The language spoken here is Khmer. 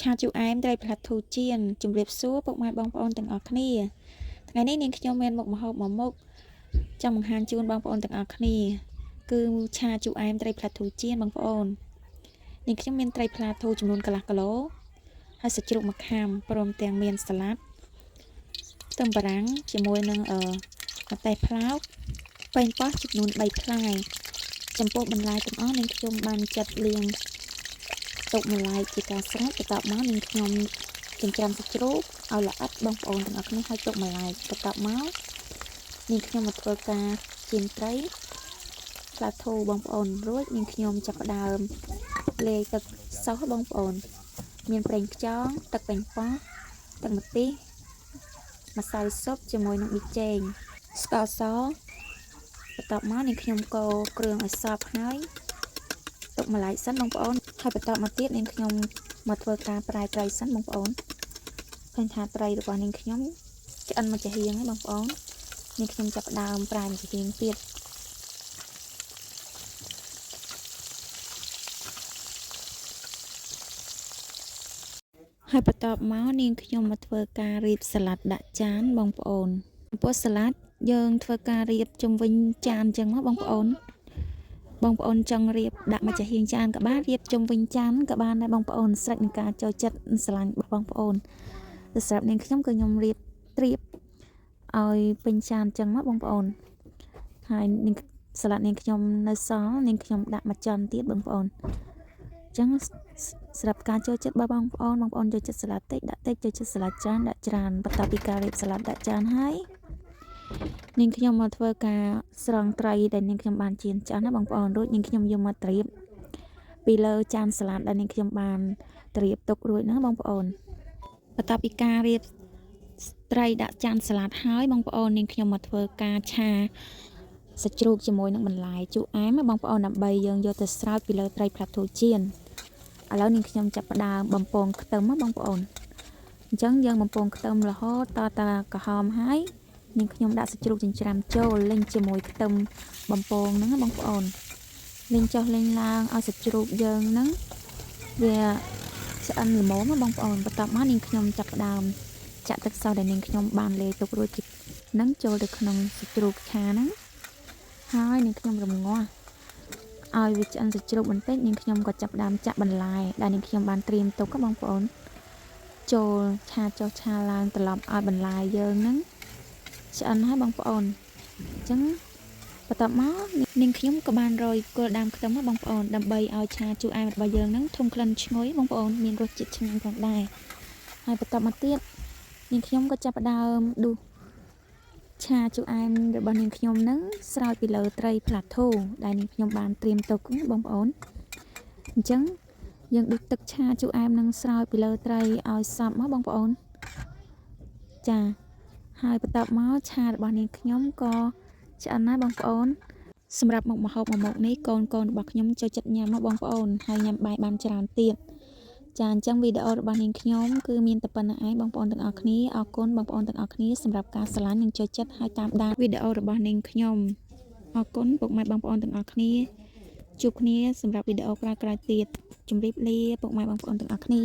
ឆាជូអែមត្រីផ្លាត់ធូចៀនជំរាបសួរពុកម៉ែបងប្អូនទាំងអស់គ្នាថ្ងៃនេះនាងខ្ញុំមានមុខម្ហូបមួយមុខចង់បង្ហាញជូនបងប្អូនទាំងអស់គ្នាគឺឆាជូអែមត្រីផ្លាត់ធូចៀនបងប្អូននាងខ្ញុំមានត្រីផ្លាធូចំនួនកន្លះគីឡូហើយសាច់ជ្រូកមខាំព្រមទាំងមានសាឡាត់ខ្ទឹមបារាំងជាមួយនឹងម្ទេសផ្លោកប៉េងប៉ោះចំនួន3ផ្លែចំពោះបន្លែទាំងអស់នាងខ្ញុំបានចាត់លាងទុកម្លាយជាការស្រេចបន្ទាប់មកនាងខ្ញុំចិញ្ច្រាំសាច់ជ្រូកឲ្យល្អិតបងប្អូនទាំងអស់គ្នាឲ្យទុកម្លាយបន្ទាប់មកនាងខ្ញុំមកធ្វើការចៀនត្រីផ្លាធូបងប្អូនរួចនាងខ្ញុំចាប់ផ្ដើមលាយទឹកសោសបងប្អូនមានប្រេងខ្យងទឹកប៉េងប៉ោះទឹកម្ទេសម្សៅស៊ុបជាមួយនឹងប៊ីចេងស្ករសបន្ទាប់មកនាងខ្ញុំកូរគ្រឿងឲ្យសព្វហើយទុកម្លាយសិនបងប្អូនហើយបន្តមកទៀតនាងខ្ញុំមកធ្វើការប្រែត្រីសិនបងប្អូនឃើញថាត្រីរបស់នាងខ្ញុំឆ្អិនមកចាហៀងហើយបងប្អូននាងខ្ញុំចាប់ផ្ដើមប្រែមកចាហៀងទៀតហើយបន្ទាប់មកនាងខ្ញុំមកធ្វើការរៀបសាឡាត់ដាក់ចានបងប្អូនចំពោះសាឡាត់យើងធ្វើការរៀបជុំវិញចានអញ្ចឹងមកបងប្អូនចង់រៀបដាក់មកចាហៀងចានក៏បានរៀបជុំវិញចានក៏បានដែរបងប្អូនស្រេចនឹងការចូលចិត្តស្រឡាញ់របស់បងប្អូនសម្រាប់នាងខ្ញុំគឺខ្ញុំរៀបត្រៀបឲ្យពេញចានអញ្ចឹងមកបងប្អូនហើយនាងសាឡាត់នាងខ្ញុំនៅសល់នាងខ្ញុំដាក់មកចន់ទៀតបងប្អូនអញ្ចឹងសម្រាប់ការចូលចិត្តរបស់បងប្អូនចូលចិត្តសាឡាត់តិចដាក់តិចចូលចិត្តសាឡាត់ច្រើនដាក់ច្រើនបន្ទាប់ពីការរៀបសាឡាត់ដាក់ចានហើយនាងខ្ញុំមកធ្វើការស្រង់ត្រីដែលនាងខ្ញុំបានចៀនចាស់ណាបងប្អូនរួចនាងខ្ញុំយកមកត្រៀបពីលើចានសាឡាត់ដែលនាងខ្ញុំបានត្រៀបទុករួចហ្នឹងបងប្អូនបន្ទាប់ពីការរៀបត្រីដាក់ចានសាឡាត់ហើយបងប្អូននាងខ្ញុំមកធ្វើការឆាសាច់ជ្រូកជាមួយនឹងបន្លែជូរអែមបងប្អូនដើម្បីយើងយកទៅស្រោចពីលើត្រីផ្លាត់ធូចៀនឥឡូវនាងខ្ញុំចាប់ផ្ដើមបំពងខ្ទឹមបងប្អូនអញ្ចឹងយើងបំពងខ្ទឹមរហូតតតាក្រហមហើយនាងខ្ញុំដាក់សាច់ជ្រូកចិញ្ច្រាំចូលលេងជាមួយខ្ទឹមបំពងហ្នឹងបងប្អូនលេងចុះលេងឡើងឲ្យសាច់ជ្រូកយើងហ្នឹងវាឆ្អិនល្មមបងប្អូនបន្ទាប់មកនាងខ្ញុំចាប់ផ្ដើមចាក់ទឹកសោសដែលនាងខ្ញុំបានលាយទុករួចហ្នឹងចូលទៅក្នុងសាច់ជ្រូកឆាហ្នឹងហើយនាងខ្ញុំរំងាស់ឲ្យវាឆ្អិនសាច់ជ្រូកបន្តិចនាងខ្ញុំក៏ចាប់ផ្ដើមចាក់បន្លែដែលនាងខ្ញុំបានត្រៀមទុកបងប្អូនចូលឆាចុះឆាឡើងត្រឡប់ឲ្យបន្លែយើងហ្នឹងឆ្អិនហើយបងប្អូនអញ្ចឹងបន្ទាប់មកនាងខ្ញុំក៏បានរយគល់ដើមខ្ទឹមបងប្អូនដើម្បីឲ្យឆាជូរអែមរបស់យើងហ្នឹងធំក្លិនឈ្ងុយបងប្អូនមានរសជាតិឆ្ងាញ់ផងដែរហើយបន្ទាប់មកទៀតនាងខ្ញុំក៏ចាប់ផ្ដើមដួសឆាជូរអែមរបស់នាងខ្ញុំហ្នឹងស្រោចពីលើត្រីផ្លាធូដែលនាងខ្ញុំបានត្រៀមទុកបងប្អូនអញ្ចឹងយើងដួសទឹកឆាជូរអែមហ្នឹងស្រោចពីលើត្រីឲ្យសព្វមកបងប្អូនចាហើយបន្ទាប់មកឆារបស់នាងខ្ញុំក៏ឆ្អិនហើយបងប្អូនសម្រាប់មុខម្ហូបមួយមុខនេះកូនរបស់ខ្ញុំចូលចិត្តញ៉ាំមកបងប្អូនហើយញ៉ាំបាយបានច្រើនទៀតចាអញ្ចឹងវីដេអូរបស់នាងខ្ញុំគឺមានតែប៉ុណ្្នឹងឯងបងប្អូនទាំងអស់គ្នាអរគុណបងប្អូនទាំងអស់គ្នាសម្រាប់ការស្រឡាញ់និងចូលចិត្តហើយតាមដានវីដេអូរបស់នាងខ្ញុំអរគុណពុកម៉ែបងប្អូនទាំងអស់គ្នាជួបគ្នាសម្រាប់វីដេអូក្រោយៗទៀតជម្រាបលាពុកម៉ែបងប្អូនទាំងអស់គ្នា